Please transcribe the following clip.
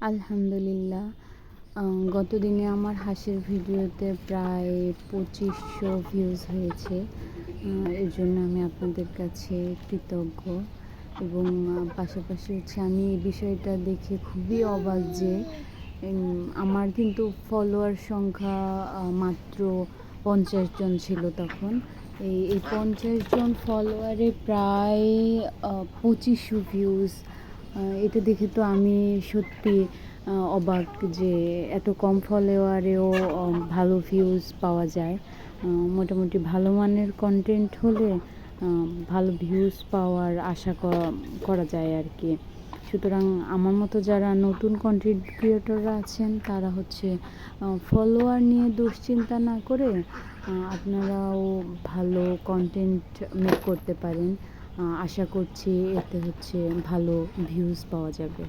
আলহামদুলিল্লাহ। গতদিনে আমার হাসির ভিডিওতে প্রায় ২৫০০ ভিউজ হয়েছে। এর জন্য আমি আপনাদের কাছে কৃতজ্ঞ এবং পাশাপাশি আমি এই বিষয়টা দেখে খুবই অবাক যে আমার কিন্তু ফলোয়ার সংখ্যা মাত্র ৫০ জন ছিল তখন। এই ৫০ জন ফলোয়ারে প্রায় ২৫০০ ভিউজ। এটা দেখে তো আমি সত্যি অবাক যে এত কম ফলোয়ারেও ভালো ভিউজ পাওয়া যায়। মোটামুটি ভালো মানের কন্টেন্ট হলে ভালো ভিউজ পাওয়ার আশা করা যায় আর কি। সুতরাং আমার মতো যারা নতুন কন্টেন্ট ক্রিয়েটররা আছেন তারা হচ্ছে ফলোয়ার নিয়ে দুশ্চিন্তা না করে আপনারাও ভালো কন্টেন্ট মেক করতে পারেন। আশা করছি এতে হচ্ছে ভালো ভিউজ পাওয়া যাবে।